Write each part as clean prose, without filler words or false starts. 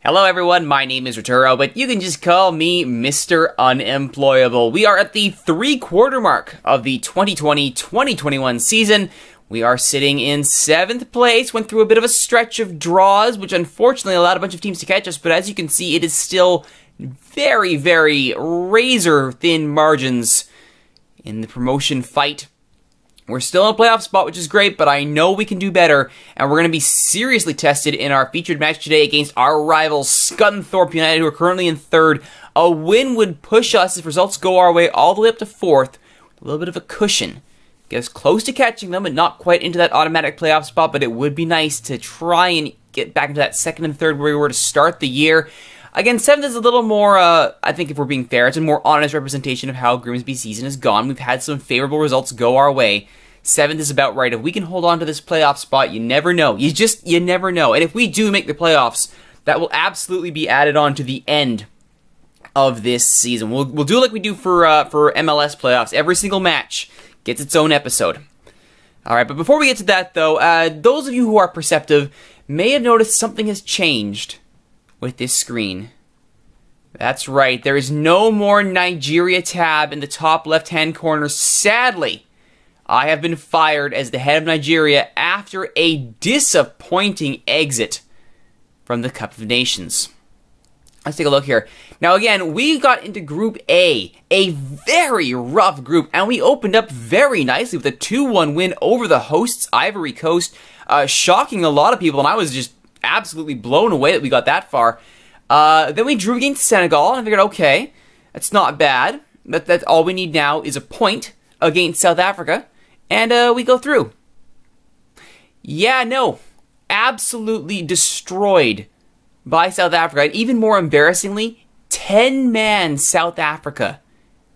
Hello everyone, my name is Rituro, but you can just call me Mr. Unemployable. We are at the three-quarter mark of the 2020-2021 season. We are sitting in 7th place, went through a bit of a stretch of draws, which unfortunately allowed a bunch of teams to catch us, but as you can see, it is still very, very razor-thin margins in the promotion fight. We're still in a playoff spot, which is great, but I know we can do better, and we're going to be seriously tested in our featured match today against our rivals, Scunthorpe United, who are currently in 3rd. A win would push us, if results go our way, all the way up to 4th, with a little bit of a cushion. Get us close to catching them, and not quite into that automatic playoff spot, but it would be nice to try and get back into that 2nd and 3rd where we were to start the year. Again, 7th is a little more, I think if we're being fair, it's a more honest representation of how Grimsby's season has gone. We've had some favorable results go our way. 7th is about right. If we can hold on to this playoff spot, you never know. You never know. And if we do make the playoffs, that will absolutely be added on to the end of this season. We'll do like we do for MLS playoffs. Every single match gets its own episode. Alright, but before we get to that, though, those of you who are perceptive may have noticed something has changed with this screen. That's right, there is no more Nigeria tab in the top left-hand corner. Sadly, I have been fired as the head of Nigeria after a disappointing exit from the Cup of Nations. Let's take a look here. Now again, we got into Group A very rough group, and we opened up very nicely with a 2-1 win over the hosts, Ivory Coast, shocking a lot of people, and I was just absolutely blown away that we got that far. Then we drew against Senegal, and I figured, okay, that's not bad. That's all we need now is a point against South Africa, and we go through. Yeah, no, absolutely destroyed by South Africa. And even more embarrassingly, 10-man South Africa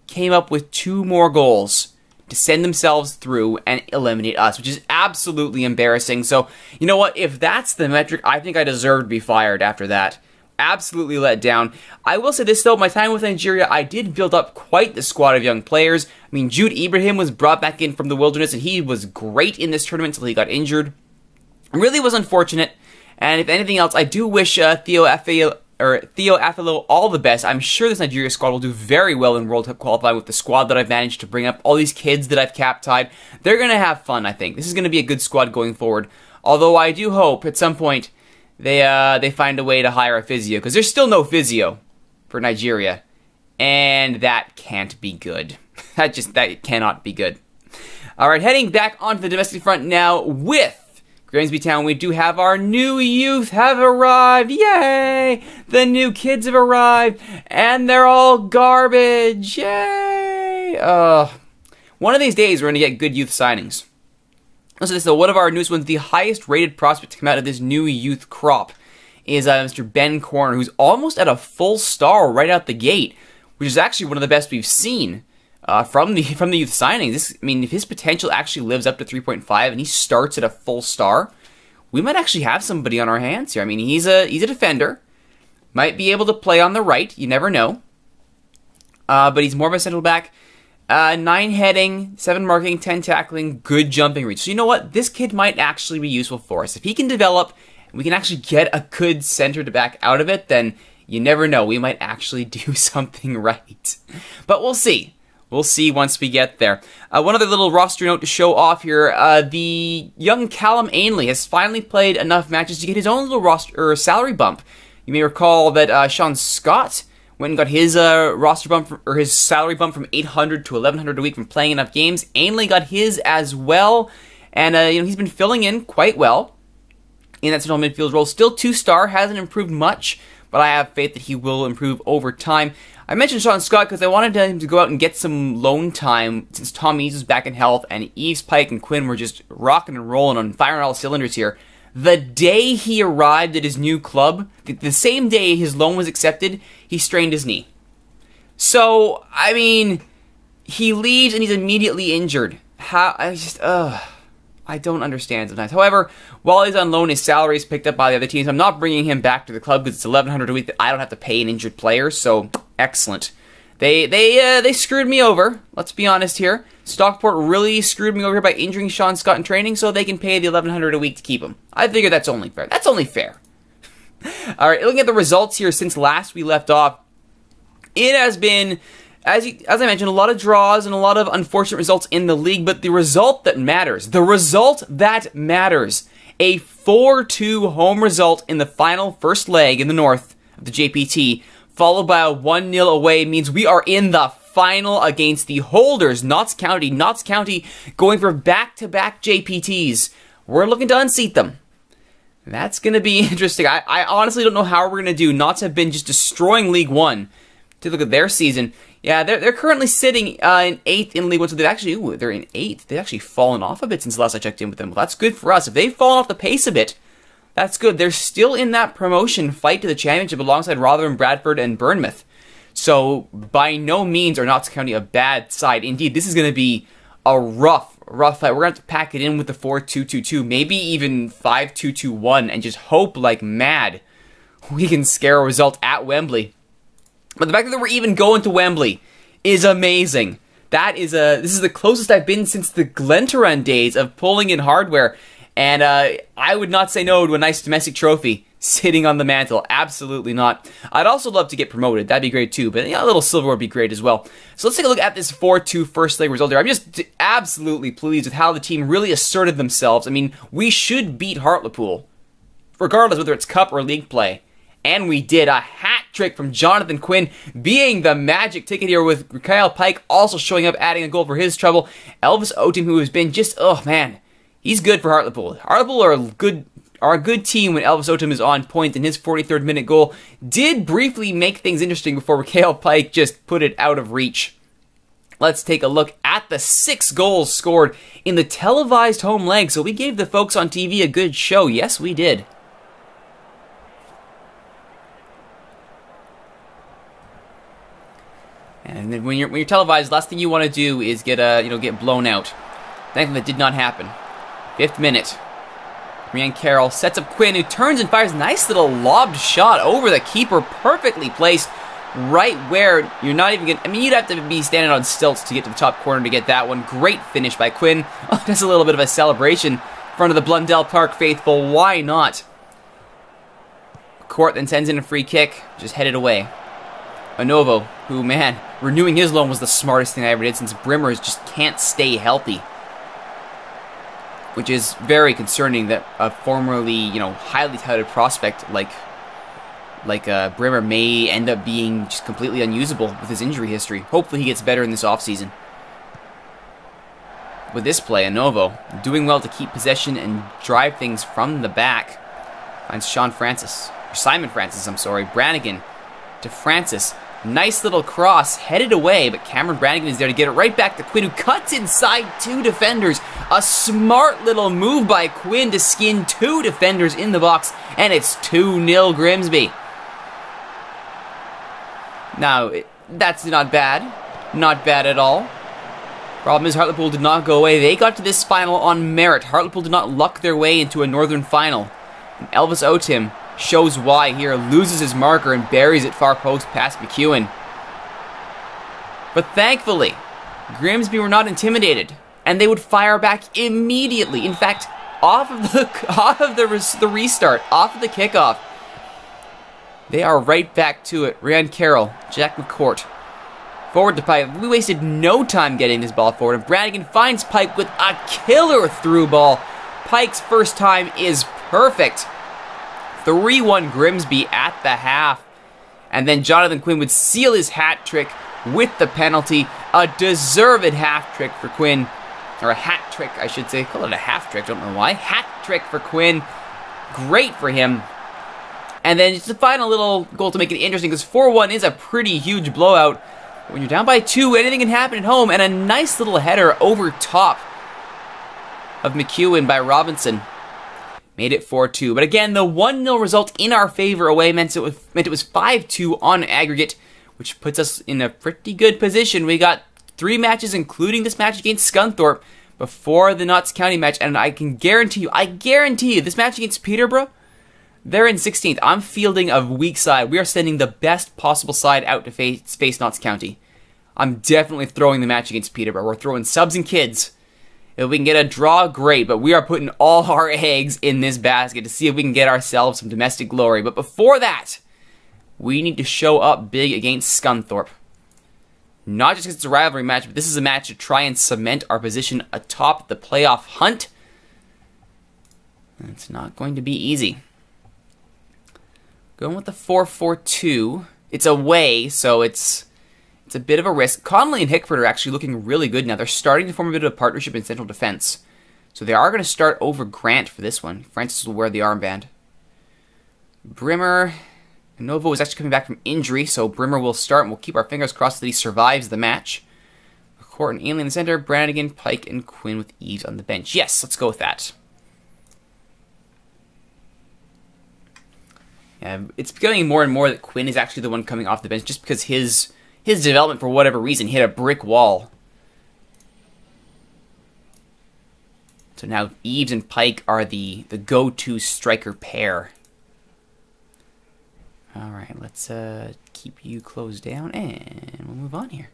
came up with 2 more goals to send themselves through and eliminate us, which is absolutely embarrassing. So, you know what? If that's the metric, I think I deserve to be fired after that. Absolutely let down. I will say this though, my time with Nigeria, I did build up quite the squad of young players. I mean, Jude Ibrahim was brought back in from the wilderness, and he was great in this tournament until he got injured. It really was unfortunate, and if anything else, I do wish Theo Afelo all the best. I'm sure this Nigeria squad will do very well in World Cup qualifying with the squad that I've managed to bring up. All these kids that I've cap-tied, they're going to have fun, I think. This is going to be a good squad going forward. Although I do hope at some point they find a way to hire a physio, because there's still no physio for Nigeria, and that can't be good. That cannot be good. All right, heading back onto the domestic front now with Grimsby Town. We do have our new youth have arrived. Yay! The new kids have arrived, and they're all garbage. Yay! One of these days we're going to get good youth signings. Listen to this though, one of our newest ones, the highest rated prospect to come out of this new youth crop is Mr. Ben Corner, who's almost at a full star right out the gate, which is actually one of the best we've seen from the youth signings. I mean, if his potential actually lives up to 3.5 and he starts at a full star, we might actually have somebody on our hands here. I mean, he's a defender, might be able to play on the right, you never know, but he's more of a central back. 9 heading, 7 marking, 10 tackling, good jumping reach. So you know what? This kid might actually be useful for us. If he can develop, and we can actually get a good center to back out of it, then you never know. We might actually do something right. But we'll see. We'll see once we get there. One other little roster note to show off here. The young Callum Ainley has finally played enough matches to get his own little roster salary bump. You may recall that Sean Scott went and got his roster bump, or his salary bump, from $800 to $1,100 a week from playing enough games. Ainley got his as well, and he's been filling in quite well in that central midfield role. Still 2-star, hasn't improved much, but I have faith that he will improve over time. I mentioned Sean Scott because I wanted him to go out and get some loan time since Tom Eves was back in health, and Eves, Pike, and Quinn were just rocking and rolling on firing all cylinders here. The day he arrived at his new club, the same day his loan was accepted, he strained his knee. So, I mean, he leaves and he's immediately injured. I don't understand sometimes. However, while he's on loan, his salary is picked up by the other teams. I'm not bringing him back to the club because it's $1,100 a week that I don't have to pay an injured player, so excellent. They screwed me over, let's be honest here. Stockport really screwed me over here by injuring Sean Scott in training so they can pay the $1,100 a week to keep him. I figure that's only fair. That's only fair. All right, looking at the results here since last we left off, it has been, as I mentioned, a lot of draws and a lot of unfortunate results in the league, but the result that matters, a 4-2 home result in the final first leg in the north of the JPT, followed by a 1-0 away, means we are in the final against the holders, Notts County. Notts County going for back-to-back JPTs. We're looking to unseat them. That's going to be interesting. I honestly don't know how we're going to do. Notts have been just destroying League One. To look at their season, yeah, they're currently sitting in 8th in League One, so they're in 8th. They've actually fallen off a bit since last I checked in with them. Well, that's good for us. If they've fallen off the pace a bit, that's good. They're still in that promotion fight to the championship alongside Rotherham, Bradford, and Bournemouth. So, by no means are Notts County a bad side. Indeed, this is going to be a rough fight. We're going to have to pack it in with the 4-2-2-2, maybe even 5-2-2-1, and just hope like mad we can scare a result at Wembley. But the fact that we're even going to Wembley is amazing. This is the closest I've been since the Glentoran days of pulling in hardware, and I would not say no to a nice domestic trophy sitting on the mantle. Absolutely not. I'd also love to get promoted. That'd be great too, but yeah, a little silver would be great as well. So let's take a look at this 4-2 first leg result here. I'm just absolutely pleased with how the team really asserted themselves. I mean, we should beat Hartlepool, regardless whether it's cup or league play. And we did. A hat trick from Jonathan Quinn being the magic ticket here, with Kyle Pike also showing up, adding a goal for his trouble. Elvis Otim, who has been just, oh man, he's good for Hartlepool. Hartlepool are a good team when Elvis Otim is on point, and his 43rd minute goal did briefly make things interesting before Kyle Pike just put it out of reach. Let's take a look at the 6 goals scored in the televised home leg. So we gave the folks on TV a good show. Yes, we did. And then when you're televised, last thing you want to do is get blown out. Thankfully, that did not happen. 5th minute. Ryan Carroll sets up Quinn, who turns and fires a nice little lobbed shot over the keeper, perfectly placed, right where you're not even I mean, you'd have to be standing on stilts to get to the top corner to get that one. Great finish by Quinn. Oh, just a little bit of a celebration in front of the Blundell Park faithful. Why not? Court then sends in a free kick, just headed away. Anovo, who, man, renewing his loan was the smartest thing I ever did, since Brimmers just can't stay healthy. Which is very concerning that a formerly, highly touted prospect like Brimmer may end up being just completely unusable with his injury history. Hopefully he gets better in this offseason. With this play, Anovo doing well to keep possession and drive things from the back. Finds Simon Francis, Brannigan to Francis. Nice little cross, headed away, but Cameron Brannigan is there to get it right back to Quinn, who cuts inside 2 defenders. A smart little move by Quinn to skin 2 defenders in the box, and it's 2-0 Grimsby. Now, that's not bad. Not bad at all. Problem is, Hartlepool did not go away. They got to this final on merit. Hartlepool did not luck their way into a northern final. And Elvis Otim shows why here, loses his marker and buries it far post past McEwen. But thankfully, Grimsby were not intimidated, and they would fire back immediately. In fact, off of the restart, off of the kickoff, they are right back to it. Ryan Carroll, Jack McCourt, forward to Pike. We wasted no time getting this ball forward, and Brannigan finds Pike with a killer through ball. Pike's first time is perfect. 3-1 Grimsby at the half. And then Jonathan Quinn would seal his hat trick with the penalty. A deserved half trick for Quinn. Or a hat trick, I should say. Call it a half trick, don't know why. Hat trick for Quinn. Great for him. And then just the final little goal to make it interesting, because 4-1 is a pretty huge blowout. When you're down by 2, anything can happen at home. And a nice little header over top of McEwen by Robinson made it 4-2. But again, the 1-0 result in our favor away meant it was 5-2 on aggregate, which puts us in a pretty good position. We got 3 matches, including this match against Scunthorpe, before the Notts County match, and I guarantee you, this match against Peterborough, they're in 16th. I'm fielding a weak side. We are sending the best possible side out to face Notts County. I'm definitely throwing the match against Peterborough. We're throwing subs and kids. If we can get a draw, great, but we are putting all our eggs in this basket to see if we can get ourselves some domestic glory. But before that, we need to show up big against Scunthorpe. Not just because it's a rivalry match, but this is a match to try and cement our position atop the playoff hunt. It's not going to be easy. Going with the 4-4-2. It's away, so it's a bit of a risk. Connolly and Hickford are actually looking really good now. They're starting to form a bit of a partnership in central defense. So they are going to start over Grant for this one. Francis will wear the armband. Brimmer. Novo is actually coming back from injury, so Brimmer will start, and we'll keep our fingers crossed that he survives the match. McCourt and Ainley in the center. Brannigan, Pike, and Quinn with Eves on the bench. Yes, let's go with that. Yeah, it's becoming more and more that Quinn is actually the one coming off the bench just because his development, for whatever reason, hit a brick wall. So now Eves and Pike are the go-to striker pair. Alright, let's keep you closed down and we'll move on here.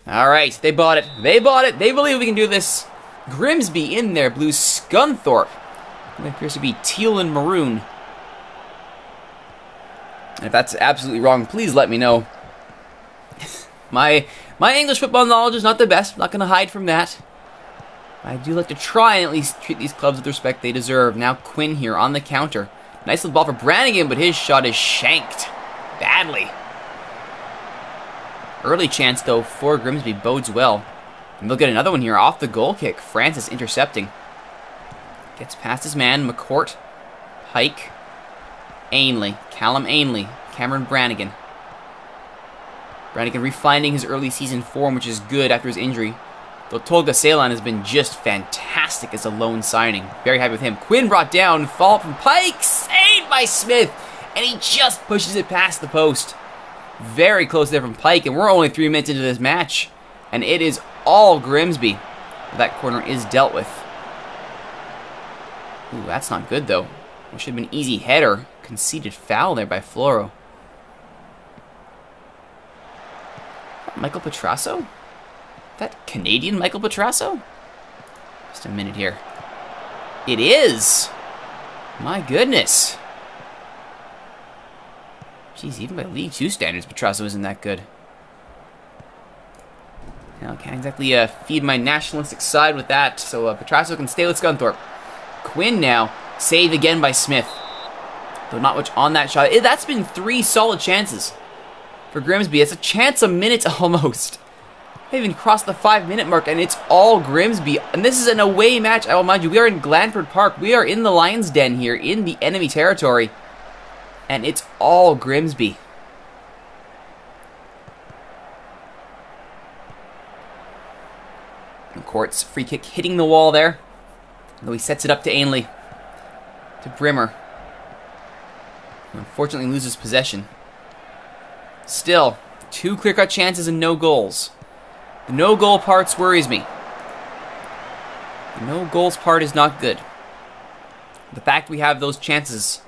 Alright, they bought it. They bought it. They believe we can do this. Grimsby in there, blue Scunthorpe. It appears to be teal and maroon. And if that's absolutely wrong, please let me know. My English football knowledge is not the best. I'm not going to hide from that. I do like to try and at least treat these clubs with the respect they deserve. Now Quinn here on the counter. Nice little ball for Brannigan, but his shot is shanked badly. Early chance, though, for Grimsby bodes well. And they'll get another one here off the goal kick. Francis intercepting. Gets past his man, McCourt, Pike, Ainley, Callum Ainley, Cameron Brannigan. Brannigan refinding his early season form, which is good after his injury. Though Tolga Ceylon has been just fantastic as a lone signing. Very happy with him. Quinn brought down, fall from Pike, saved by Smith, and he just pushes it past the post. Very close there from Pike, and we're only 3 minutes into this match. And it is all Grimsby. That corner is dealt with. Ooh, that's not good, though. It should have been an easy header. Conceded foul there by Floro. Michael Petrasso? That Canadian Michael Petrasso? Just a minute here. It is! My goodness. Jeez, even by League 2 standards, Petrasso isn't that good. Now, I can't exactly feed my nationalistic side with that, so Petrasso can stay with Scunthorpe. Quinn now, saved again by Smith. Though not much on that shot. That's been 3 solid chances for Grimsby. It's a chance a minute almost. They even crossed the 5-minute mark, and it's all Grimsby. And this is an away match, I will mind you. We are in Glanford Park. We are in the Lions' Den here, in the enemy territory. And it's all Grimsby. McCourt's free kick hitting the wall there. Though he sets it up to Ainley. To Brimmer. Who unfortunately loses possession. Still, 2 clear-cut chances and no goals. The no-goal part worries me. The no-goals part is not good. The fact we have those chances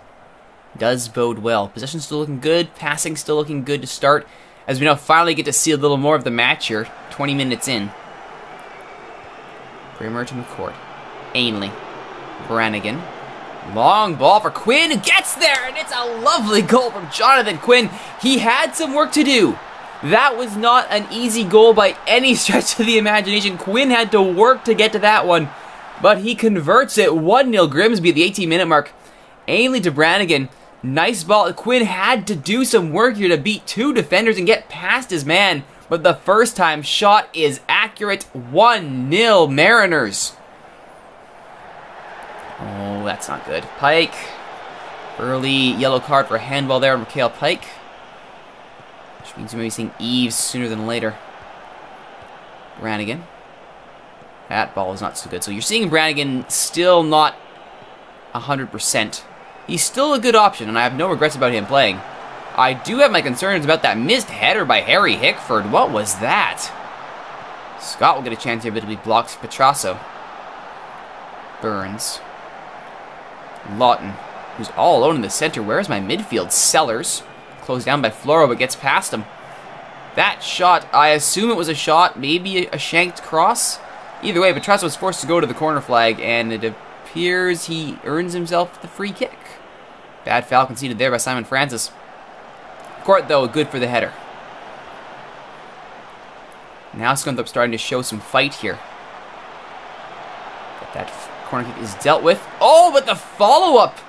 does bode well. Possession still looking good. Passing still looking good to start. As we now finally get to see a little more of the match here. 20 minutes in. Brimmer to McCourt. Ainley. Brannigan. Long ball for Quinn, who gets there, and it's a lovely goal from Jonathan Quinn. He had some work to do. That was not an easy goal by any stretch of the imagination. Quinn had to work to get to that one, but he converts it. 1-0 Grimsby at the 18-minute mark. Ainley to Brannigan. Nice ball. Quinn had to do some work here to beat 2 defenders and get past his man, but the first time shot is accurate. 1-0 Mariners. Oh, that's not good. Pike. Early yellow card for handball there on Mikhail Pike. Which means we may be seeing Eves sooner than later. Brannigan. That ball is not so good. So you're seeing Brannigan still not 100%. He's still a good option, and I have no regrets about him playing. I do have my concerns about that missed header by Harry Hickford. What was that? Scott will get a chance here, but it'll be blocked for Petrasso. Burns. Lawton, who's all alone in the center. Where's my midfield? Sellers. Closed down by Floro, but gets past him. That shot, I assume it was a shot, maybe a shanked cross. Either way, Petrasso was forced to go to the corner flag, and it appears he earns himself the free kick. Bad foul conceded there by Simon Francis. Court, though, good for the header. Now Scunthorpe starting to show some fight here. But that corner kick is dealt with. Oh, but the follow-up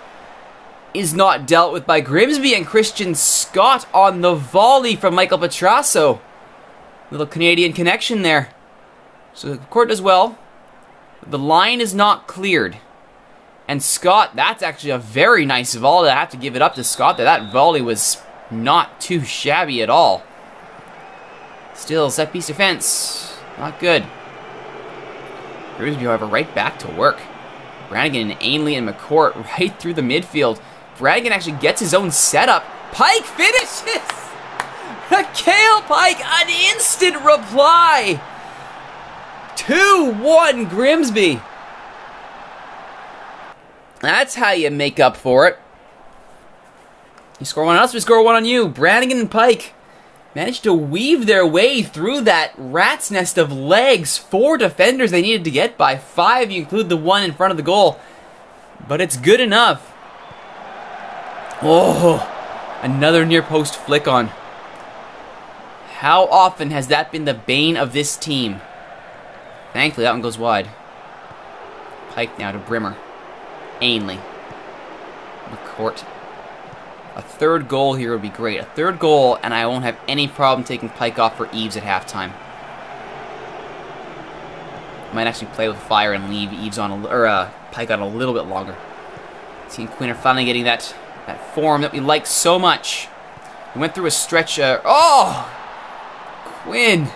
is not dealt with by Grimsby, and Christian Scott on the volley from Michael Petrasso. Little Canadian connection there. So the court does well. The line is not cleared. And Scott, that's actually a very nice volley. I have to give it up to Scott there. That volley was not too shabby at all. Still, set piece defense. Not good. Grimsby, however, right back to work. Brannigan and Ainley and McCourt right through the midfield. Brannigan actually gets his own setup. Pike finishes! Cale Pike, an instant reply! 2-1 Grimsby. That's how you make up for it. You score one on us, we score one on you. Brannigan and Pike managed to weave their way through that rat's nest of legs. 4 defenders they needed to get by. 5, you include the one in front of the goal. But it's good enough. Oh, another near post flick on. How often has that been the bane of this team? Thankfully, that one goes wide. Pike now to Brimmer. Ainley. McCourt. A third goal here would be great. A third goal, and I won't have any problem taking Pike off for Eves at halftime. Might actually play with fire and leave Eves on Pike on a little bit longer. See, Quinn are finally getting that form that we like so much. We went through a stretch. Quinn.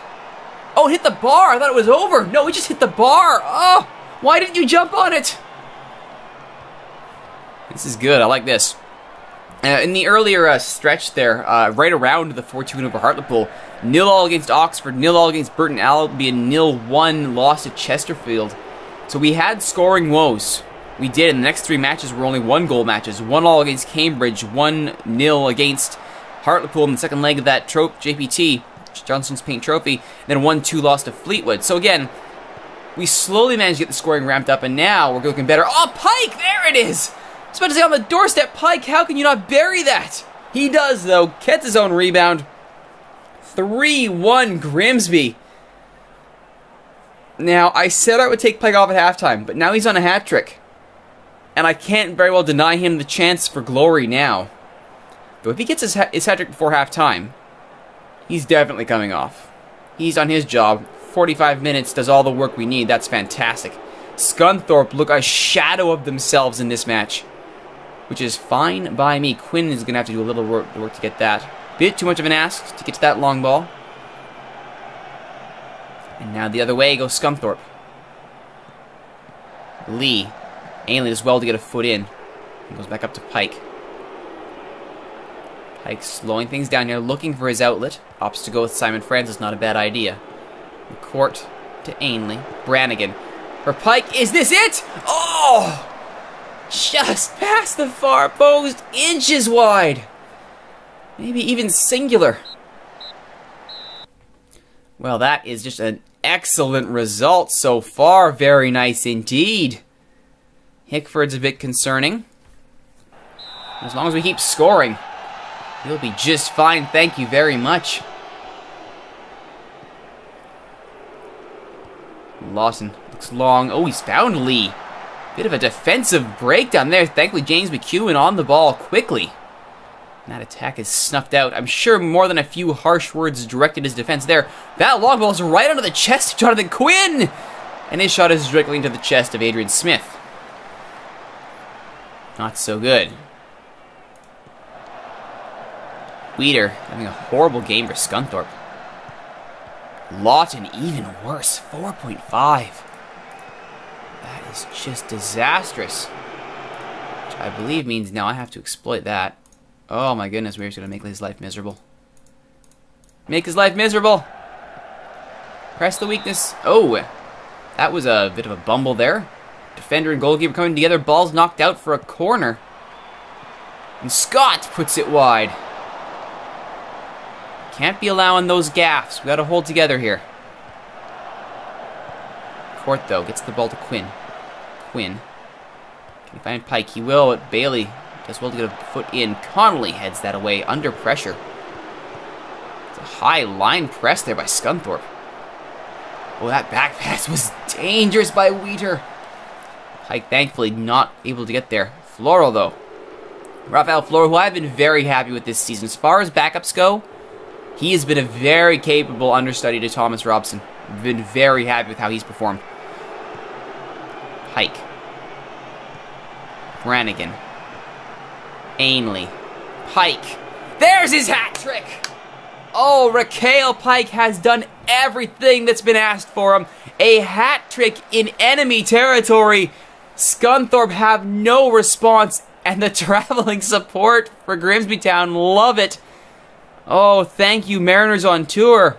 Oh, it hit the bar. I thought it was over. No, he just hit the bar. Oh, why didn't you jump on it? This is good. I like this. In the earlier stretch there, right around the 4-2 win over Hartlepool, 0-0 against Oxford, 0-0 against Burton Albion, 0-1 loss to Chesterfield. So we had scoring woes. We did, and the next 3 matches were only 1-goal matches. 1-1 against Cambridge, 1-0 against Hartlepool in the second leg of that JPT, Johnson's Paint Trophy, then 1-2 loss to Fleetwood. So again, we slowly managed to get the scoring ramped up, and now we're looking better. Oh, Pike! There it is! I was about to say on the doorstep, Pike, how can you not bury that? He does, though. Gets his own rebound. 3-1 Grimsby. Now, I said I would take Pike off at halftime, but now he's on a hat trick. And I can't very well deny him the chance for glory now. Though if he gets his hat trick before halftime, he's definitely coming off. He's on his job. 45 minutes, does all the work we need. That's fantastic. Scunthorpe look a shadow of themselves in this match, which is fine by me. Quinn is going to have to do a little work to get that. Bit too much of an ask to get to that long ball. And now the other way goes Scunthorpe. Lee. Ainley does well to get a foot in. And goes back up to Pike. Pike slowing things down here, looking for his outlet. Opts to go with Simon Francis, not a bad idea. McCourt to Ainley. Brannigan. For Pike, is this it? Oh! Just past the far post, inches wide. Maybe even singular. Well, that is just an excellent result so far. Very nice indeed. Hickford's a bit concerning. As long as we keep scoring, he'll be just fine. Thank you very much. Lawson looks long. Oh, he's found Lee. Bit of a defensive breakdown there. Thankfully, James McEwen on the ball quickly. And that attack is snuffed out. I'm sure more than a few harsh words directed his defense there. That long ball is right under the chest of Jonathan Quinn. And his shot is directly into the chest of Adrian Smith. Not so good. Weeder having a horrible game for Scunthorpe. Lawton even worse. 4.5. That is just disastrous. Which I believe means now I have to exploit that. Oh my goodness, we're just going to make his life miserable. Make his life miserable! Press the weakness. Oh, that was a bit of a bumble there. Defender and goalkeeper coming together. Ball's knocked out for a corner. And Scott puts it wide. Can't be allowing those gaffes. We got to hold together here. Court, though, gets the ball to Quinn. Quinn. Can he find Pike? He will, but Bailey does well to get a foot in. Connolly heads that away under pressure. It's a high line press there by Scunthorpe. Oh, that back pass was dangerous by Wheater. Pike, thankfully, not able to get there. Floral, though. Rafael Floral, who I've been very happy with this season. As far as backups go, he has been a very capable understudy to Thomas Robson. Been very happy with how he's performed. Pike. Brannigan. Ainley. Pike. There's his hat trick! Oh, Raquel Pike has done everything that's been asked for him. A hat trick in enemy territory. Scunthorpe have no response, and the traveling support for Grimsby Town love it. Oh, thank you, Mariners on tour.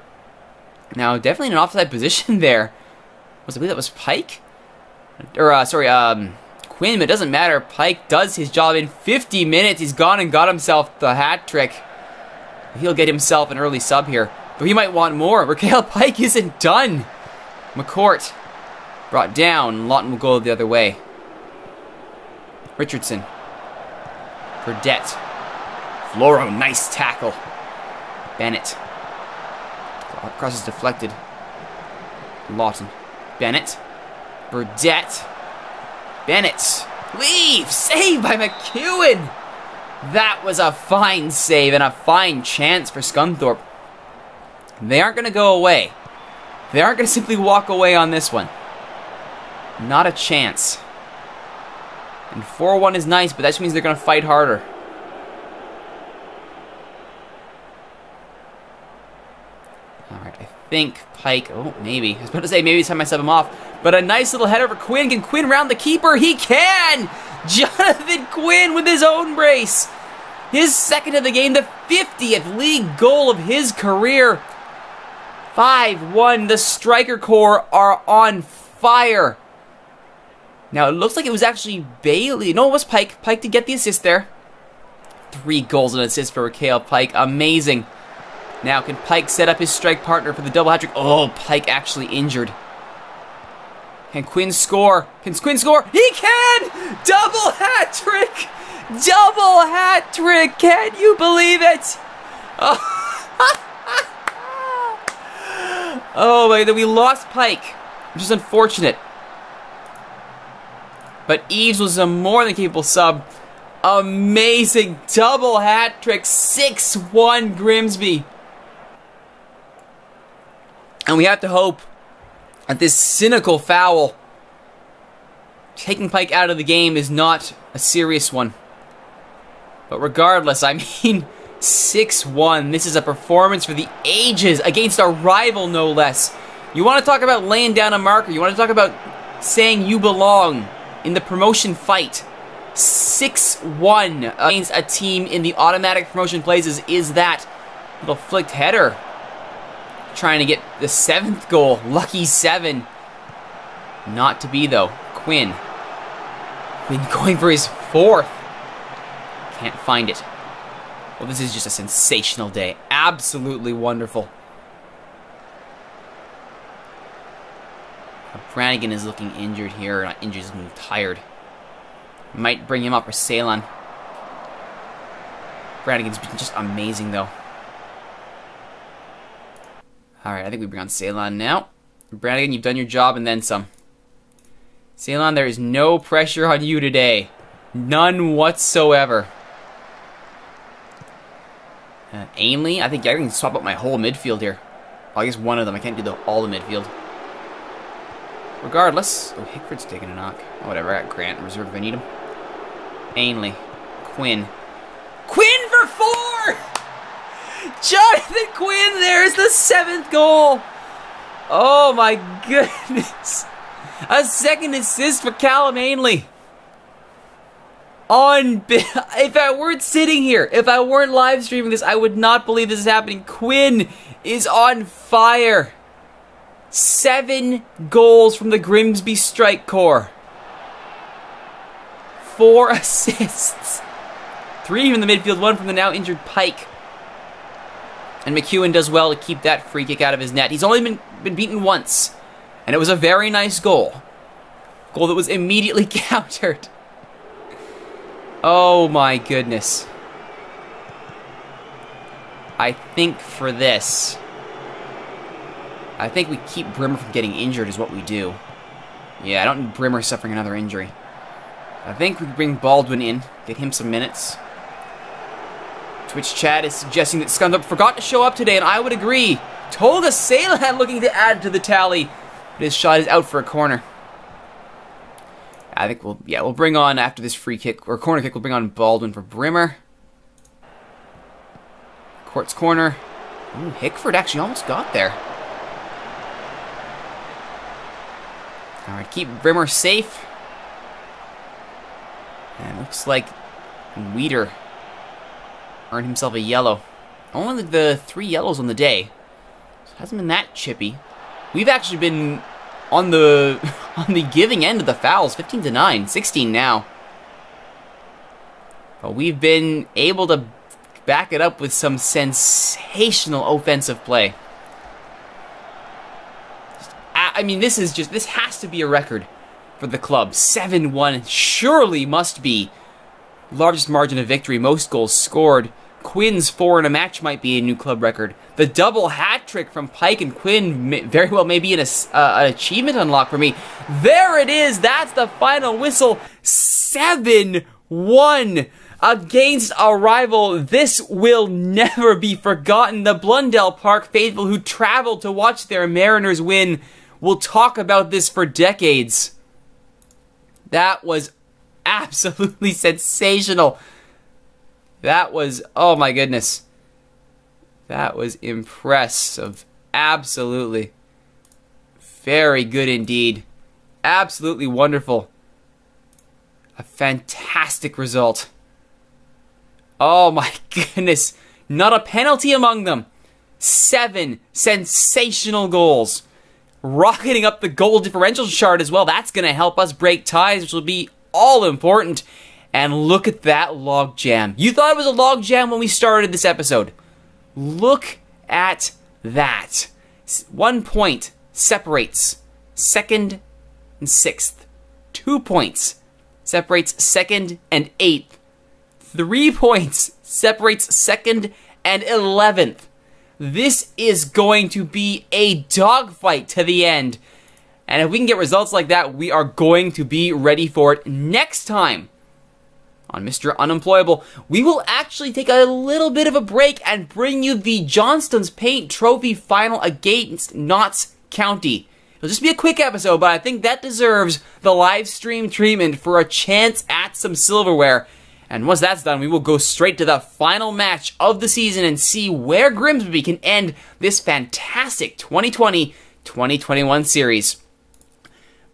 Now, definitely in an offside position there. I believe that was Pike? Or, sorry, Quinn, but it doesn't matter. Pike does his job in 50 minutes. He's gone and got himself the hat trick. He'll get himself an early sub here. But he might want more. Raquel Pike isn't done. McCourt brought down. Lawton will go the other way. Richardson. Burdette. Floro, nice tackle. Bennett. Cross is deflected. Lawton. Bennett. Burdette. Bennett. Leave! Saved by McEwen! That was a fine save and a fine chance for Scunthorpe. They aren't going to go away. They aren't going to simply walk away on this one. Not a chance. And 4-1 is nice, but that just means they're going to fight harder. Alright, I think Pike... Oh, maybe. I was about to say maybe it's time I sub him off. But a nice little header for Quinn. Can Quinn round the keeper? He can! Jonathan Quinn with his own brace. His second of the game, the 50th league goal of his career. 5-1. The striker corps are on fire. Now, it looks like it was actually Bailey. No, it was Pike. Pike to get the assist there. 3 goals and assists for Raquel Pike. Amazing. Now, can Pike set up his strike partner for the double hat trick? Oh, Pike actually injured. Can Quinn score? Can Quinn score? He can! Double hat trick! Double hat trick! Can you believe it? Oh my God, we lost Pike, which is unfortunate. But Eves was a more than capable sub. Amazing double hat trick. 6-1 Grimsby. And we have to hope that this cynical foul taking Pike out of the game is not a serious one. But regardless, I mean, 6-1. This is a performance for the ages against a rival, no less. You want to talk about laying down a marker. You want to talk about saying you belong in the promotion fight. 6-1 against a team in the automatic promotion places is that little flicked header. Trying to get the 7th goal. Lucky 7. Not to be, though. Quinn. Quinn going for his 4th. Can't find it. Well, this is just a sensational day. Absolutely wonderful. Brannigan is looking injured here. Not injured, he's looking tired. Might bring him up for Ceylon. Brannigan's been just amazing, though. Alright, I think we bring on Ceylon now. Brannigan, you've done your job and then some. Ceylon, there is no pressure on you today. None whatsoever. Ainley, I think I can swap up my whole midfield here. Well, I guess one of them. I can't do all the midfield. Regardless. Oh, Hickford's taking a knock. Oh, whatever. I got Grant in reserve if I need him. Ainley. Quinn. Quinn for 4! Jonathan Quinn, there's the 7th goal. Oh my goodness. A second assist for Callum Ainley. If I weren't sitting here, if I weren't live streaming this, I would not believe this is happening. Quinn is on fire. 7 goals from the Grimsby Strike Corps. 4 assists. 3 from the midfield, 1 from the now injured Pike. And McEwen does well to keep that free kick out of his net. He's only been beaten once, and it was a very nice goal. Goal that was immediately countered. Oh my goodness. I think for this, I think we keep Brimmer from getting injured is what we do. Yeah, I don't need Brimmer suffering another injury. I think we bring Baldwin in, get him some minutes. Twitch chat is suggesting that Scunthorpe forgot to show up today, and I would agree. Tolga Ceylan looking to add to the tally, but his shot is out for a corner. I think we'll bring on, after this free kick, or corner kick, we'll bring on Baldwin for Brimmer. Court's corner. Ooh, Hickford actually almost got there. Alright, keep Brimmer safe. And it looks like Weeder earned himself a yellow. Only the 3 yellows on the day. So it hasn't been that chippy. We've actually been on the giving end of the fouls, 15-9, 16 now. But we've been able to back it up with some sensational offensive play. I mean, this has to be a record for the club. 7-1 surely must be largest margin of victory, most goals scored. Quinn's 4 in a match might be a new club record. The double hat trick from Pike and Quinn very well may be an achievement unlock for me. There it is. That's the final whistle. 7-1 against a rival. This will never be forgotten. The Blundell Park faithful who traveled to watch their Mariners win will talk about this for decades. That was absolutely sensational. That was, oh my goodness. That was impressive. Absolutely. Very good indeed. Absolutely wonderful. A fantastic result. Oh my goodness. Not a penalty among them. 7 sensational goals. Rocketing up the goal differential chart as well. That's going to help us break ties, which will be all important. And look at that log jam. You thought it was a log jam when we started this episode. Look at that. 1 point separates 2nd and 6th. 2 points separates 2nd and 8th. 3 points separates 2nd and 11th. This is going to be a dogfight to the end. And if we can get results like that, we are going to be ready for it next time. On Mr. Unemployable, we will actually take a little bit of a break and bring you the Johnston's Paint Trophy final against Notts County. It'll just be a quick episode, but I think that deserves the live stream treatment for a chance at some silverware. And once that's done, we will go straight to the final match of the season and see where Grimsby can end this fantastic 2020-2021 series.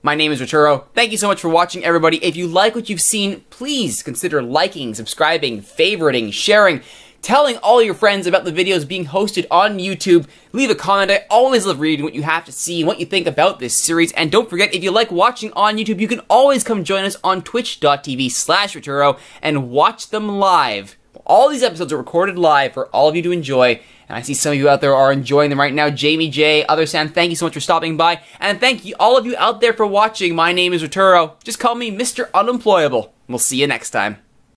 My name is Rituro. Thank you so much for watching, everybody. If you like what you've seen, please consider liking, subscribing, favoriting, sharing, telling all your friends about the videos being hosted on YouTube. Leave a comment. I always love reading what you have to see and what you think about this series. And don't forget, if you like watching on YouTube, you can always come join us on twitch.tv/Rituro and watch them live. All these episodes are recorded live for all of you to enjoy. And I see some of you out there are enjoying them right now. Jamie J, Other Sam, thank you so much for stopping by. And thank you, all of you out there, for watching. My name is Rituro. Just call me Mr. Unemployable. We'll see you next time.